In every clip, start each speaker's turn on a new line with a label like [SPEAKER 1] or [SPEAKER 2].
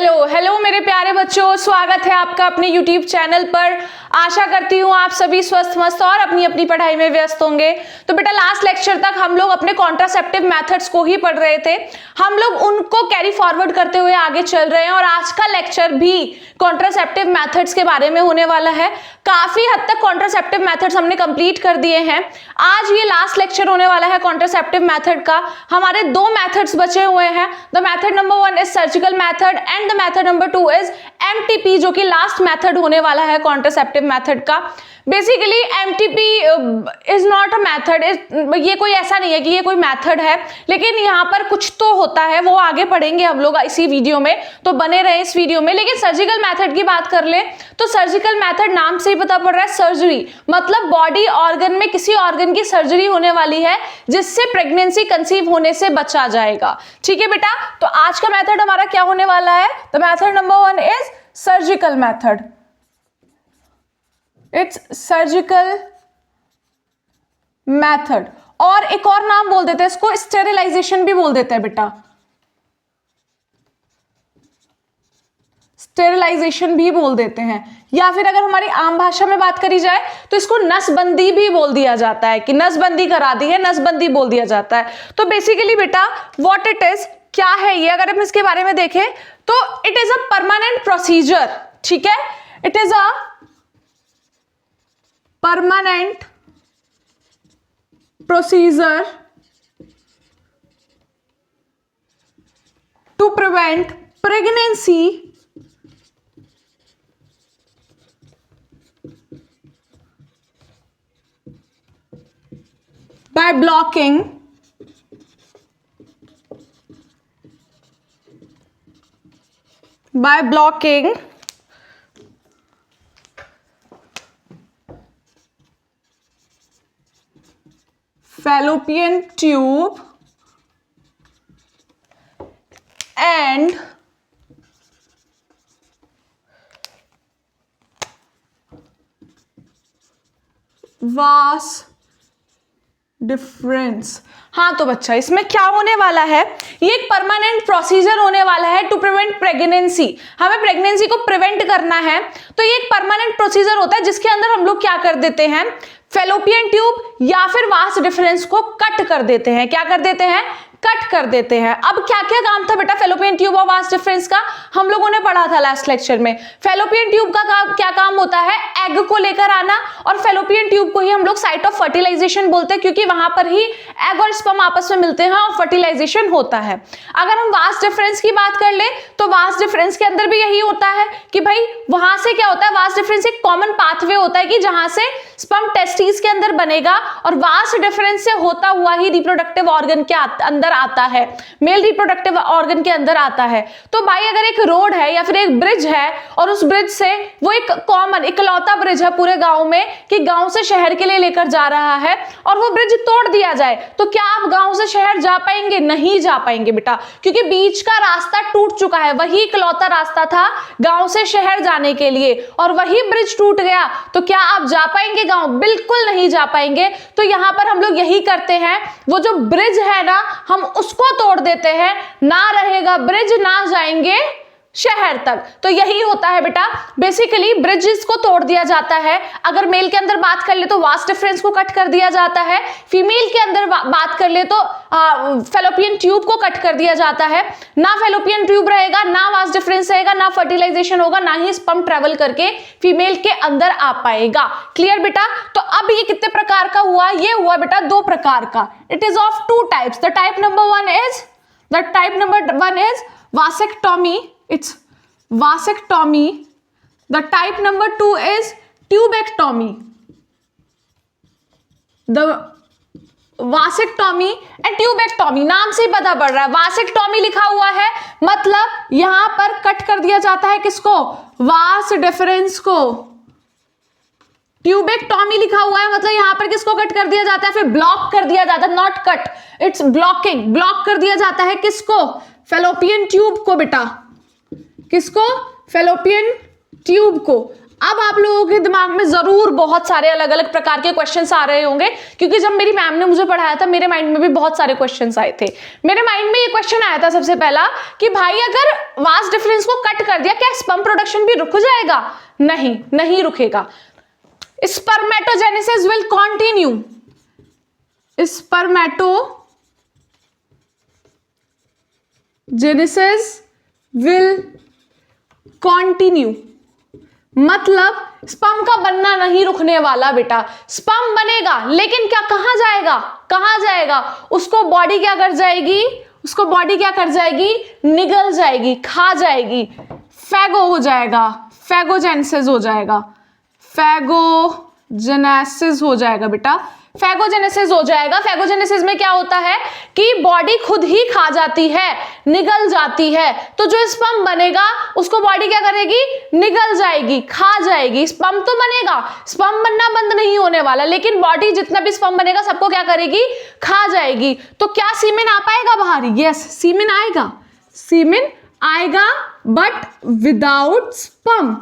[SPEAKER 1] Hello hello मेरे प्यारे बच्चों, स्वागत है आपका अपने YouTube चैनल पर। आशा करती हूँ आप सभी स्वस्थ मस्त और अपनी अपनी पढ़ाई में व्यस्त होंगे। तो बेटा लास्ट लेक्चर तक हम लोग अपने कॉन्ट्रासेप्टिव मेथड्स को ही पढ़ रहे थे, हम लोग उनको कैरी फॉरवर्ड करते हुए आगे चल रहे हैं और आज का लेक्चर भी कॉन्ट्रासेप्टिव मेथड्स के बारे में होने वाला है। काफी हद तक कॉन्ट्रासेप्टिव मेथड्स हमने कंप्लीट कर दिए हैं। आज ये लास्ट लेक्चर होने वाला है कॉन्ट्रासेप्टिव मेथड का। हमारे दो मेथड्स बचे हुए हैं। The method number 1 is surgical method and the method number 2 is MTP, जो कि लास्ट मेथड होने वाला है कॉन्ट्रासेप्टिव मेथड का। Basically MTP is not a method, ये कोई ऐसा नहीं है कि ये कोई मेथड है, लेकिन यहाँ पर कुछ तो होता है, वो आगे पढ़ेंगे हम लोग इसी वीडियो में, तो बने रहे इस वीडियो में। लेकिन सर्जिकल मेथड की बात कर ले तो सर्जिकल मेथड नाम से ही पता पड़ रहा है, सर्जरी मतलब बॉडी ऑर्गन में किसी ऑर्गन की सर्जरी होने वाली है जिससे प्रेगनेंसी कंसीव होने से बचा जाएगा। ठीक है बेटा, तो आज का मेथड हमारा क्या होने वाला है? The method number 1 is surgical method. It's surgical method, और एक और नाम बोल देते हैं इसको, स्टेरिलाइजेशन भी बोल देते हैं बेटा, स्टेरिलाइजेशन भी बोल देते हैं, या फिर अगर हमारी आम भाषा में बात करी जाए तो इसको नसबंदी भी बोल दिया जाता है, कि नसबंदी करा दी है, नसबंदी बोल दिया जाता है। तो बेसिकली बेटा व्हाट इट इज, क्या है ये, अगर हम इसके बारे में देखें तो it is a permanent procedure. ठीक है, it is a permanent procedure to prevent pregnancy by blocking fallopian tube and vas difference. हाँ तो बच्चा इसमें क्या होने वाला है, ये एक परमानेंट प्रोसीजर होने वाला है टू प्रिवेंट प्रेगनेंसी। हमें प्रेगनेंसी को प्रिवेंट करना है, तो ये एक परमानेंट प्रोसीजर होता है जिसके अंदर हम लोग क्या कर देते हैं, फेलोपियन ट्यूब या फिर वास डिफरेंस को कट कर देते हैं। क्या कर देते हैं? कट कर देते हैं। अब क्या क्या काम था बेटा फेलोपियन ट्यूब और वास डिफरेंस का, हम लोगों ने पढ़ा था लास्ट लेक्चर में। फेलोपियन ट्यूब का क्या काम होता है, एग को लेकर आना, और फेलोपियन ट्यूब को ही हम लोग साइट ऑफ फर्टिलाइजेशन बोलते हैं, क्योंकि वहां पर ही एग और स्पर्म आपस में मिलते हैं और फर्टिलाइजेशन होता है। अगर हम वास डिफरेंस की बात कर ले तो वास डिफरेंस के अंदर भी यही होता है कि भाई वहां से क्या होता है, वास डिफरेंस एक कॉमन पाथवे होता है कि जहां से स्पर्म टेस्टिस के अंदर बनेगा और वास डिफरेंस से होता हुआ ही रिप्रोडक्टिव ऑर्गन के अंदर आता है, मेल रिप्रोडक्टिव ऑर्गन के अंदर आता है। तो भाई अगर एक रोड है या फिर एक ब्रिज है और उस ब्रिज से, वो एक कॉमन इकलौता ब्रिज है पूरे गांव में कि गांव से शहर के लिए लेकर जा रहा है, और वो ब्रिज तोड़ दिया जाए तो क्या आप गांव से शहर जा पाएंगे? नहीं जा पाएंगे बेटा, क्योंकि बीच का रास्ता टूट चुका है। वही इकलौता रास्ता था गांव से शहर जाने के लिए, और वही ब्रिज टूट गया तो क्या आप जा पाएंगे गांव? बिल्कुल नहीं जा पाएंगे। तो यहां पर हम लोग यही करते हैं, वो जो ब्रिज है ना हम उसको तोड़ देते हैं, ना रहेगा ब्रिज, ना जाएंगे शहर तक। तो यही होता है बेटा, बेसिकली ब्रिजेस को तोड़ दिया जाता है। अगर मेल के अंदर बात कर ले तो वास डिफरेंस को कट कर दिया जाता है, फीमेल के अंदर बात कर ले तो फेलोपियन ट्यूब को कट कर दिया जाता है। ना फेलोपियन ट्यूब रहेगा, ना वास डिफरेंस रहेगा, ना फर्टिलाइजेशन होगा, ना ही स्पर्म ट्रेवल करके फीमेल के अंदर आ पाएगा। क्लियर बेटा? तो अब ये कितने प्रकार का हुआ? ये हुआ बेटा 2 प्रकार का। It is of 2 types. The type number 1 is vasectomy. It's vasectomy. The type number 2 is tubectomy. The vasectomy and tubectomy नाम से ही पता पड़ रहा है। vasectomy लिखा हुआ है मतलब यहां पर कट कर दिया जाता है किसको? वास डिफरेंस को। ट्यूबेक्टॉमी लिखा हुआ है मतलब यहां पर किसको कट कर दिया जाता है, फिर ब्लॉक कर दिया जाता है, not cut, it's blocking. Block कर दिया जाता है किसको? फेलोपियन ट्यूब को बेटा। किसको? फेलोपियन ट्यूब को। अब आप लोगों के दिमाग में जरूर बहुत सारे अलग अलग प्रकार के क्वेश्चंस आ रहे होंगे, क्योंकि जब मेरी मैम ने मुझे पढ़ाया था मेरे माइंड में भी बहुत सारे क्वेश्चंस आए थे। मेरे माइंड में ये क्वेश्चन आया था सबसे पहला कि भाई अगर वास डिफरेंस को कट कर दिया क्या स्पर्म प्रोडक्शन भी रुक जाएगा? नहीं, नहीं रुकेगा। Spermatogenesis will continue, spermatogenesis will continue, मतलब स्पर्म का बनना नहीं रुकने वाला बेटा। स्पर्म बनेगा लेकिन क्या कहां जाएगा? कहां जाएगा? उसको बॉडी क्या कर जाएगी? उसको बॉडी क्या कर जाएगी? निगल जाएगी, खा जाएगी, फैगो हो जाएगा, फैगोजेनेसिस हो जाएगा, फैगोजेनेसिस हो जाएगा बेटा, फैगोजेनेसिस हो जाएगा। फैगोजेनेसिस में क्या होता है कि बॉडी खुद ही खा जाती है, निगल जाती है। तो जो स्पर्म बनेगा उसको बॉडी क्या करेगी? निगल जाएगी, खा जाएगी। स्पर्म तो बनेगा, स्पर्म बनना बंद नहीं होने वाला, लेकिन बॉडी जितना भी स्पर्म बनेगा सबको क्या करेगी? खा जाएगी। तो क्या सीमेन आ पाएगा बाहर? यस, सीमेन आएगा, सीमेन आएगा बट विदाउट स्पर्म,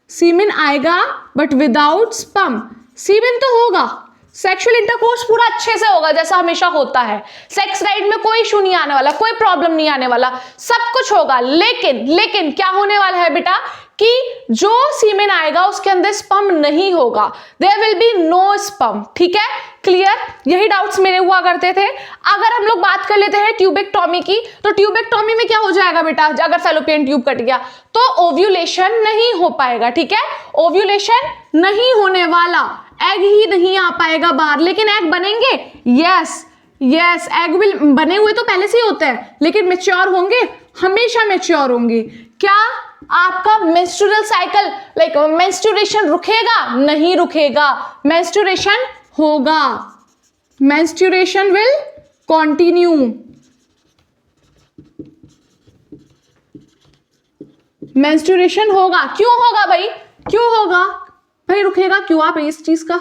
[SPEAKER 1] सीमेन आएगा बट विदाउट स्पर्म। सीमेन तो होगा, सेक्सुअल इंटरकोर्स पूरा अच्छे से होगा जैसा हमेशा होता है, सेक्स राइट में कोई इशू नहीं आने वाला, कोई प्रॉब्लम नहीं आने वाला, सब कुछ होगा। लेकिन क्या होने वाला है बेटा कि जो सीमेन आएगा उसके अंदर स्पर्म नहीं होगा, there will be no sperm. ठीक है, क्लियर? यही डाउट्स मेरे हुआ करते थे। अगर हम लोग बात कर लेते हैं ट्यूबेक्टोमी की, तो ट्यूबेक्टोमी में क्या हो जाएगा बेटा? अगर फैलोपियन ट्यूब कट गया तो ओव्यूलेशन नहीं हो पाएगा। ठीक है, ओव्यूलेशन नहीं होने वाला, एग ही नहीं आ पाएगा बाहर। लेकिन एग बनेंगे, यस, एग विल, बने हुए तो पहले से ही होते हैं, लेकिन मैच्योर होंगे, हमेशा मैच्योर होंगे। क्या आपका मेंस्ट्रुअल साइकिल लाइक मेंस्ट्रुएशन रुकेगा? नहीं रुकेगा, मेंस्ट्रुएशन होगा, मेंस्ट्रुएशन विल कंटिन्यू, मेंस्ट्रुएशन होगा। क्यों होगा भाई? क्यों होगा भाई? रुकेगा क्यों? आप इस चीज का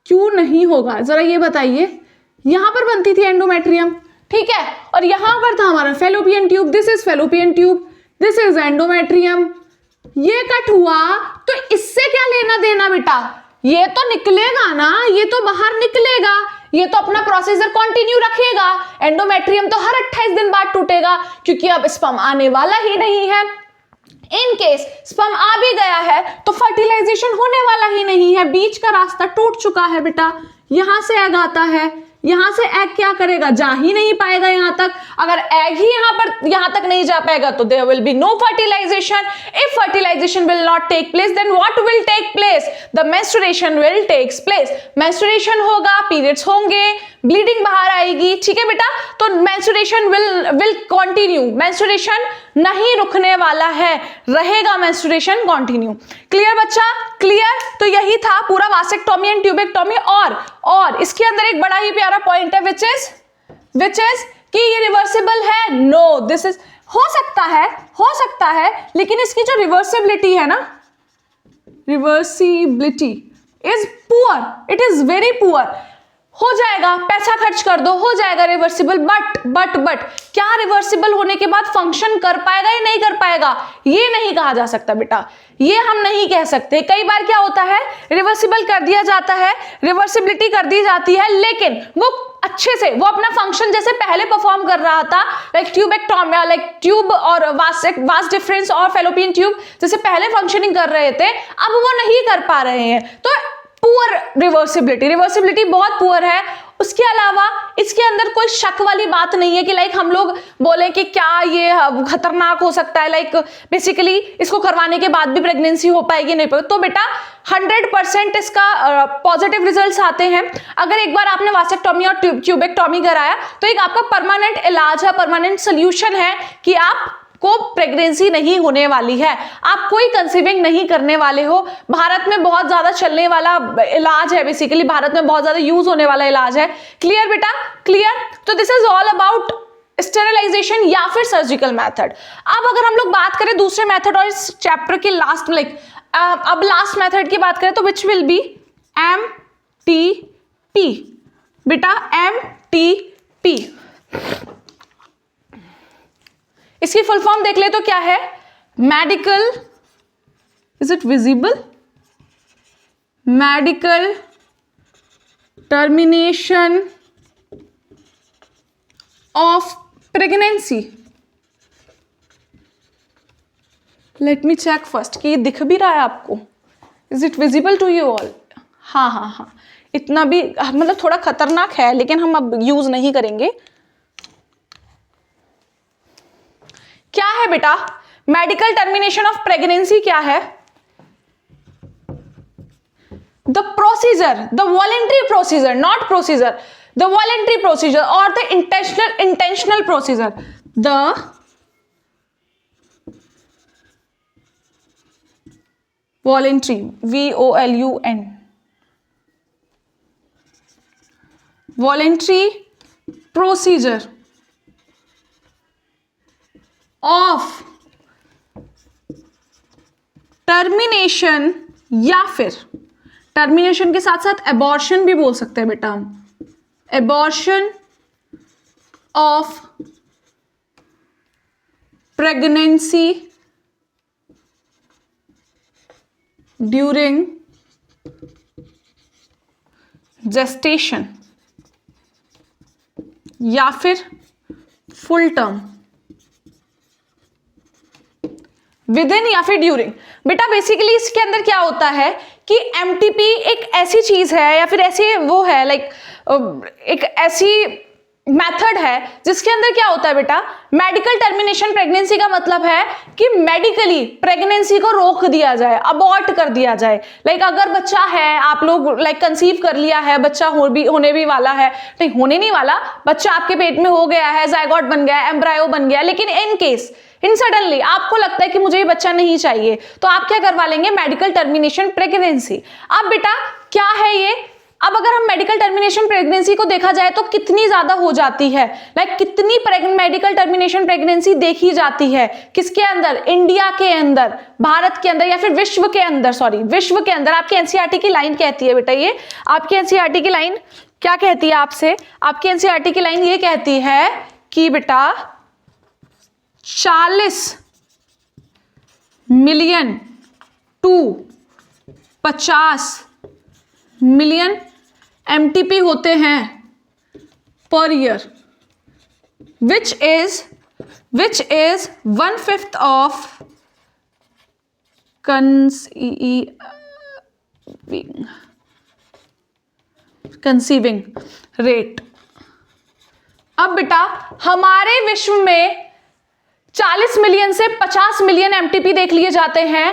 [SPEAKER 1] क्यों नहीं होगा जरा ये बताइए। यहां पर बनती थी एंडोमेट्रियम, ठीक है, और यहां पर था हमारा fallopian tube, this is fallopian tube, this is endometrium. ये कट हुआ तो इससे क्या लेना देना बेटा? ये तो निकलेगा ना, ये तो बाहर निकलेगा, ये तो अपना प्रोसीजर कंटिन्यू रखेगा। एंडोमेट्रियम तो हर 28 दिन बाद टूटेगा, क्योंकि अब स्पर्म आने वाला ही नहीं है। इन केस स्पर्म आ भी गया है तो फर्टिलाइजेशन होने वाला ही नहीं है, बीच का रास्ता टूट चुका है बेटा। यहां से एग आता है, यहां से एग क्या करेगा? जा ही नहीं पाएगा यहां तक। अगर एग ही यहां तक नहीं जा पाएगा तो there will be no fertilization. If fertilization will not take place then what will take place? The menstruation will takes place. Menstruation होगा, पीरियड्स होंगे, ब्लीडिंग बाहर आएगी। ठीक है बेटा, तो मेंस्ट्रुएशन विल कंटिन्यू, मेंस्ट्रुएशन नहीं रुकने वाला है, रहेगा मेंस्ट्रुएशन कंटिन्यू। क्लियर बच्चा? क्लियर? तो यही था पूरा वासेक्टोमी एंड ट्यूबेक्टोमी। और इसके अंदर एक बड़ा ही प्यारा पॉइंट है विच इज कि ये रिवर्सिबल है। नो, दिस इज हो सकता है, लेकिन इसकी जो रिवर्सिबिलिटी है ना, reversibility is poor, it is very poor. हो जाएगा, पैसा खर्च कर दो, हो जाएगा रिवर्सिबल, बट क्या रिवर्सिबल होने के बाद फंक्शन कर पाएगा या नहीं कर पाएगा? ये नहीं कहा जा सकता बेटा, ये हम नहीं कह सकते। कई बार क्या होता है, रिवर्सिबल कर दिया जाता है, रिवर्सिबिलिटी कर दी जाती है, लेकिन वो अच्छे से वो अपना फंक्शन जैसे पहले परफॉर्म कर रहा था, लाइक ट्यूबेक्टोमी, लाइक ट्यूब और वास डिफरेंस और फैलोपियन ट्यूब जैसे पहले फंक्शनिंग कर रहे थे, अब वो नहीं कर पा रहे हैं। तो पुअर रिवर्सिबिलिटी बहुत पुअर है। उसके अलावा इसके अंदर कोई शक वाली बात नहीं है कि लाइक हम लोग बोले कि क्या ये खतरनाक हो सकता है, लाइक बेसिकली इसको करवाने के बाद भी प्रेगनेंसी हो पाएगी नहीं पाएगी। तो बेटा 100% इसका पॉजिटिव रिजल्ट्स आते हैं। अगर एक बार आपने वासेक्टोमी और ट्यूबेक्टोमी कराया तो एक आपका परमानेंट इलाज है, परमानेंट सोल्यूशन है कि आप को प्रेगनेंसी नहीं होने वाली है, आप कोई कंसीविंग नहीं करने वाले हो। भारत में बहुत ज्यादा चलने वाला इलाज है, बेसिकली भारत में बहुत ज्यादा यूज होने वाला इलाज है। क्लियर बेटा? क्लियर? तो this is all about sterilization या फिर सर्जिकल मेथड। अब अगर हम लोग बात करें दूसरे मेथड और इस चैप्टर के लास्ट लाइक अब लास्ट मेथड की बात करें तो विच विल बी MTP बेटा, MTP। इसकी फुल फॉर्म देख ले तो क्या है? Medical, is it visible medical termination of pregnancy. Let me check first कि ये दिख भी रहा है आपको, is it visible to you all? हाँ हाँ हाँ, इतना भी मतलब थोड़ा खतरनाक है, लेकिन हम अब यूज नहीं करेंगे। क्या है बेटा मेडिकल टर्मिनेशन ऑफ प्रेगनेंसी? क्या है? The procedure, the voluntary procedure, not procedure, the voluntary procedure और the intentional procedure. The voluntary, VOLUN, voluntary procedure of termination, या फिर टर्मिनेशन के साथ साथ एबॉर्शन भी बोल सकते हैं बेटा हम, abortion of pregnancy during gestation, या फिर फुल टर्म, विद इन या फिर ड्यूरिंग। बेटा बेसिकली इसके अंदर क्या होता है कि MTP एक ऐसी चीज है या फिर ऐसी वो है एक ऐसी मेथड है जिसके अंदर क्या होता है बेटा, मेडिकल टर्मिनेशन प्रेगनेंसी का मतलब है कि मेडिकली प्रेगनेंसी को रोक दिया जाए, अबॉर्ट कर दिया जाए। अगर बच्चा है, आप लोग कंसीव कर लिया है, बच्चा होने भी वाला है, नहीं होने नहीं वाला, बच्चा आपके पेट में हो गया है, जायगोट बन गया, एम्ब्रायो बन गया, लेकिन इन सडनली आपको लगता है कि मुझे ये बच्चा नहीं चाहिए, तो आप क्या करवा लेंगे, मेडिकल टर्मिनेशन प्रेगनेंसी। अब बेटा क्या है ये, अब अगर हम मेडिकल टर्मिनेशन प्रेगनेंसी को देखा जाए तो कितनी ज्यादा हो जाती है, कितनी मेडिकल टर्मिनेशन प्रेगनेंसी देखी जाती है, किसके अंदर, इंडिया के अंदर, भारत के अंदर, या फिर विश्व के अंदर, सॉरी विश्व के अंदर। आपकी एनसीईआरटी की लाइन कहती है बेटा, ये आपकी एनसीईआरटी की लाइन क्या कहती है आपसे, आपकी एनसीईआरटी की लाइन ये कहती है कि बेटा 40 मिलियन टू 50 मिलियन MTP होते हैं per year, which is 1/5 of conceiving rate. अब बेटा हमारे विश्व में 40 मिलियन से 50 मिलियन MTP देख लिए जाते हैं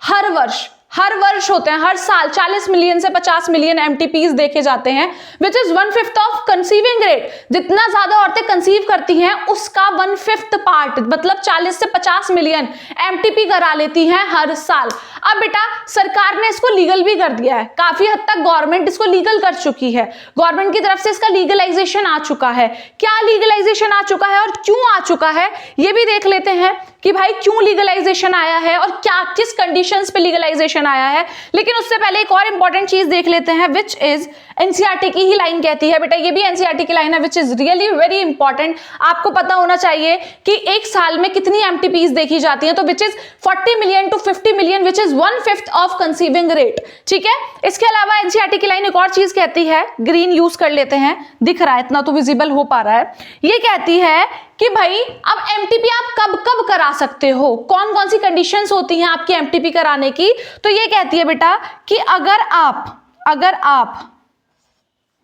[SPEAKER 1] हर वर्ष होते हैं, हर साल 40 मिलियन से 50 मिलियन MTPs देखे जाते हैं, विच इज 1/5 ऑफ कंसीविंग रेट। जितना ज्यादा औरतें कंसीव करती हैं उसका 1/5 पार्ट, मतलब 40 से 50 मिलियन MTP करा लेती हैं हर साल। अब बेटा सरकार ने इसको लीगल भी कर दिया है, काफी हद तक गवर्नमेंट इसको लीगल कर चुकी है, गवर्नमेंट की तरफ से इसका लीगलाइजेशन आ चुका है। क्या लीगलाइजेशन आ चुका है और क्यों आ चुका है ये भी देख लेते हैं कि भाई क्यों लीगलाइजेशन आया है और क्या किस कंडीशंस पे लीगलाइजेशन आया है। लेकिन उससे पहले एक और इंपॉर्टेंट चीज देख लेते हैं, विच इज एनसीईआरटी की ही लाइन कहती है बेटा, ये भी एनसीईआरटी की लाइन है, which is really very important. आपको पता होना चाहिए कि एक साल में कितनी MTPs देखी जाती हैं, तो which is 40 million to 50 million, which is 1/5 of conceiving rate. ठीक है, इसके अलावा एनसीईआरटी की लाइन एक और चीज कहती है, ग्रीन यूज कर लेते हैं, दिख रहा है इतना तो विजिबल हो पा रहा है, ये कहती है कि भाई अब MTP आप कब कब करा सकते हो, कौन कौन सी कंडीशंस होती हैं आपकी MTP कराने की। तो ये कहती है बेटा कि अगर आप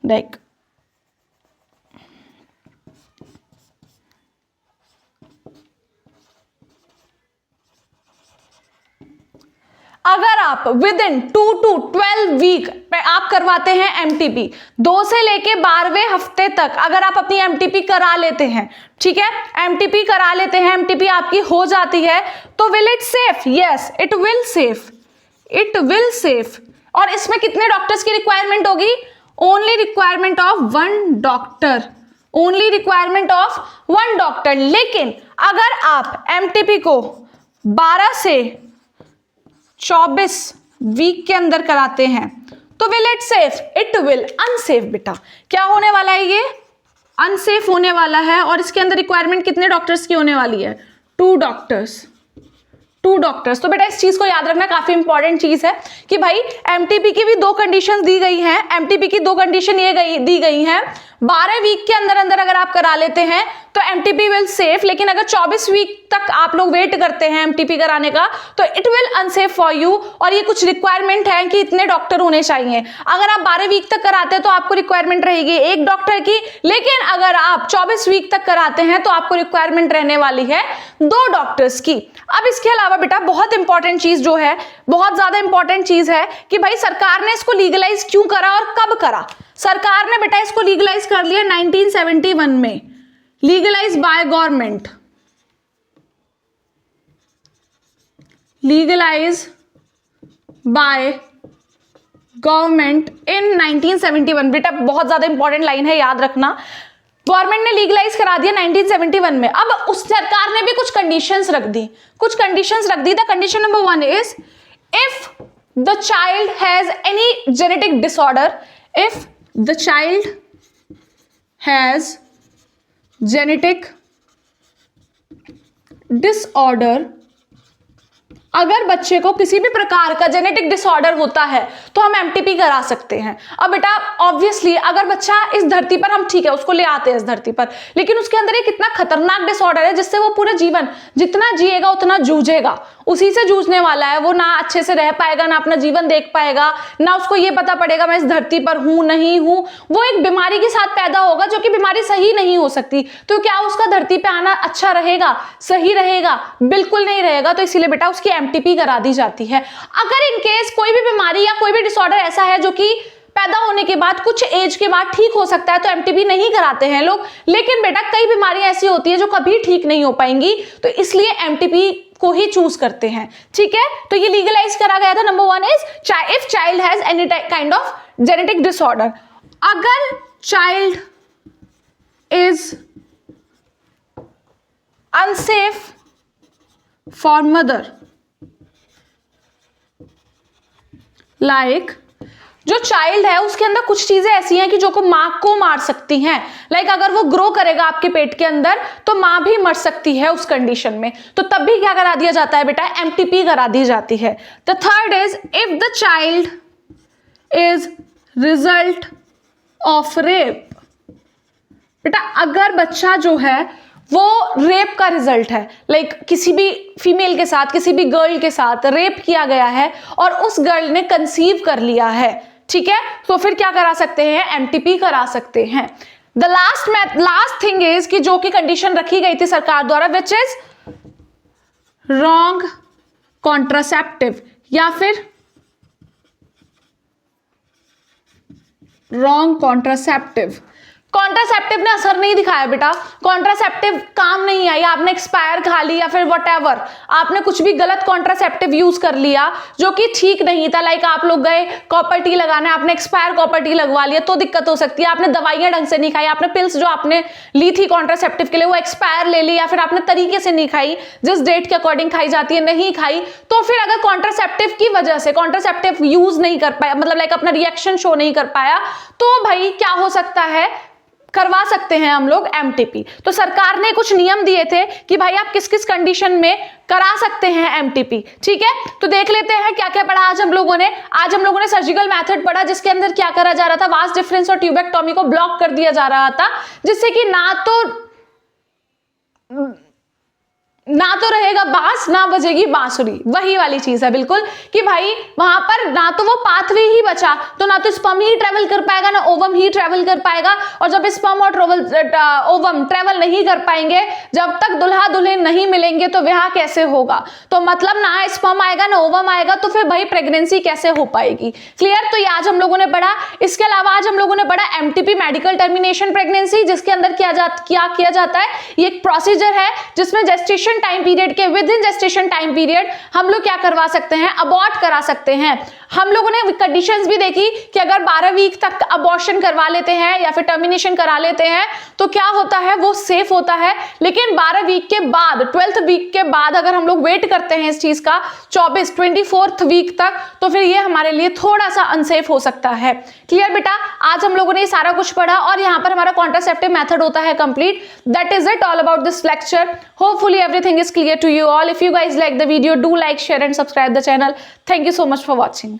[SPEAKER 1] लाइक अगर आप विद इन 2 to 12 वीक आप करवाते हैं MTP, 2 से लेके 12वें हफ्ते तक अगर आप अपनी MTP करा लेते हैं, ठीक है, MTP करा लेते हैं, MTP आपकी हो जाती है, तो will it safe? Yes it will safe, it will safe. और इसमें कितने डॉक्टर्स की रिक्वायरमेंट होगी? Only requirement of 1 doctor, only requirement of 1 doctor. लेकिन अगर आप MTP को 12 से 24 वीक के अंदर कराते हैं तो will it safe? It will unsafe. बेटा क्या होने वाला है, ये अनसेफ होने वाला है। और इसके अंदर रिक्वायरमेंट कितने डॉक्टर्स की होने वाली है? 2 डॉक्टर्स, 2 डॉक्टर्स। तो बेटा इस चीज को याद रखना, काफी इंपॉर्टेंट चीज है कि भाई एमटीपी की भी 2 कंडीशंस दी गई हैं। एमटीपी की 2 कंडीशन ये दी गई हैं, 12 वीक के अंदर अंदर अगर आप करा लेते हैं तो एमटीपी विल सेफ, लेकिन अगर 24 वीक तक आप लोग वेट करते हैं एमटीपी कराने का तो it will unsafe for you. और ये कुछ रिक्वायरमेंट है कि इतने डॉक्टर होने चाहिए। अगर आप 12 वीक तक कराते हैं तो आपको रिक्वायरमेंट रहेगी 1 डॉक्टर की, लेकिन अगर आप 24 वीक तक कराते हैं तो आपको रिक्वायरमेंट रहने वाली है 2 डॉक्टर्स की। अब इसके अलावा बेटा बहुत इंपॉर्टेंट चीज जो है, बहुत ज्यादा इंपॉर्टेंट चीज है कि भाई सरकार ने इसको लीगलाइज क्यों करा और कब करा। सरकार ने बेटा इसको लीगलाइज कर लिया 1971 में, legalize by government, legalize by government in 1971। बेटा बहुत ज्यादा इंपॉर्टेंट लाइन है, याद रखना। गवर्नमेंट ने लीगलाइज करा दिया 1971 में। अब उस सरकार ने भी कुछ कंडीशंस रख दी, the condition number 1 is if the child has any genetic disorder, if the child has genetic disorder, अगर बच्चे को किसी भी प्रकार का जेनेटिक डिसऑर्डर होता है तो हम एमटीपी करा सकते हैं। अब बेटा ऑब्वियसली अगर बच्चा इस धरती पर, हम ठीक है उसको ले आते हैं इस धरती पर, लेकिन उसके अंदर एक इतना खतरनाक डिसऑर्डर है जिससे वो पूरे जीवन जितना जिएगा उतना जूझेगा, उसी से जूझने वाला है। वो ना अच्छे से रह पाएगा, ना अपना जीवन देख पाएगा, ना उसको ये पता पड़ेगा मैं इस धरती पर हूं नहीं हूं। वो एक बीमारी के साथ पैदा होगा जो कि बीमारी सही नहीं हो सकती। तो क्या उसका धरती पे आना अच्छा रहेगा, सही रहेगा? बिल्कुल नहीं रहेगा। तो इसीलिए बेटा उसकी एमटीपी करा दी जाती है। अगर इन केस कोई भी बीमारी या कोई भी डिसऑर्डर ऐसा है जो कि पैदा होने के बाद कुछ एज के बाद ठीक हो सकता है तो एमटीपी नहीं कराते हैं लोग। लेकिन बेटा कई बीमारियां ऐसी होती है जो कभी ठीक नहीं हो पाएंगी, तो इसलिए एमटीपी को ही चूज करते हैं। ठीक है, तो ये लीगलाइज करा गया था। Number 1 is if child has any kind of genetic disorder, अगर child is unsafe for mother, like जो चाइल्ड है उसके अंदर कुछ चीजें ऐसी हैं कि जो को मां को मार सकती हैं। लाइक अगर वो ग्रो करेगा आपके पेट के अंदर तो मां भी मर सकती है उस कंडीशन में, तो तब भी क्या करा दिया जाता है बेटा? एमटीपी करा दी जाती है। The third is if the child is result of rape, बेटा अगर बच्चा जो है वो रेप का रिजल्ट है, लाइक किसी भी फीमेल के साथ, किसी भी गर्ल के साथ रेप किया गया है और उस गर्ल ने कंसीव कर लिया है, ठीक है, तो फिर क्या करा सकते हैं? एमटीपी करा सकते हैं। द लास्ट थिंग इज कि जो कि कंडीशन रखी गई थी सरकार द्वारा, विच इज रॉन्ग कॉन्ट्रासेप्टिव, या फिर रॉन्ग कॉन्ट्रासेप्टिव। कॉन्ट्रासेप्टिव ने असर नहीं दिखाया बेटा, कॉन्ट्रासेप्टिव काम नहीं आई, आपने एक्सपायर खा ली या फिर व्हाटएवर, आपने कुछ भी गलत कॉन्ट्रासेप्टिव यूज कर लिया जो कि ठीक नहीं था। लाइक आप लोग गए कॉपर टी लगाने, आपने एक्सपायर कॉपर टी लगवा लिया तो दिक्कत हो सकती है। आपने दवाइयां ढंग से नहीं खाई, आपने पिल्स जो आपने ली थी कॉन्ट्रासेप्टिव के लिए वो एक्सपायर ले ली, या फिर आपने तरीके से नहीं खाई, जिस डेट के अकॉर्डिंग खाई जाती है नहीं खाई, तो फिर अगर कॉन्ट्रासेप्टिव की वजह से कॉन्ट्रासेप्टिव यूज नहीं कर पाया, मतलब लाइक अपना रिएक्शन शो नहीं कर पाया, तो भाई क्या हो सकता है? करवा सकते हैं हम लोग एमटीपी। तो सरकार ने कुछ नियम दिए थे कि भाई आप किस किस कंडीशन में करा सकते हैं एमटीपी। ठीक है, तो देख लेते हैं क्या क्या पढ़ा आज हम लोगों ने। आज हम लोगों ने सर्जिकल मेथड पढ़ा जिसके अंदर क्या करा जा रहा था? वास डिफरेंस और ट्यूबेक्टोमी को ब्लॉक कर दिया जा रहा था, जिससे कि ना तो रहेगा बांस, ना बजेगी बांसुरी। वही वाली चीज है बिल्कुल कि भाई वहां पर ना तो वो पाथवे ही बचा, तो ना तो स्पर्म ही ट्रेवल कर पाएगा, ना ओवम ही ट्रेवल कर पाएगा। और जब स्पर्म और ओवम ट्रेवल नहीं कर पाएंगे, जब तक दुल्हा दुल्हन नहीं मिलेंगे तो ब्याह कैसे होगा? तो मतलब ना स्पर्म आएगा ना ओवम आएगा, तो फिर भाई प्रेगनेंसी कैसे हो पाएगी? क्लियर? तो ये आज हम लोगों ने पढ़ा। इसके अलावा आज हम लोगों ने पढ़ा एमटीपी, मेडिकल टर्मिनेशन प्रेगनेंसी, जिसके अंदर क्या किया जाता है? ये एक प्रोसीजर है जिसमें जेस्टेशन टाइम पीरियड के with in gestation time period हम लोग क्या करवा सकते हैं? अबॉर्ट करा सकते हैं। हम लोगों ने कंडीशंस भी देखी कि अगर 12 वीक तक अबॉर्शन करवा लेते हैं या फिर टर्मिनेशन करा लेते हैं तो क्या होता है, वो सेफ होता है। लेकिन 12 वीक के बाद, 12th वीक के बाद अगर हम लोग वेट करते हैं इस चीज का 24th वीक तक, तो फिर ये हमारे लिए थोड़ा सा अनसेफ हो सकता है। क्लियर बेटा? आज हम लोगों ने सारा कुछ पढ़ा और यहाँ पर हमारा कॉन्ट्रासेप्टिव मेथड होता है complete. That is it all about this lecture. Hopefully everything is clear to you all. If you guys like the video, do like, share and subscribe the channel. Thank you so much for watching.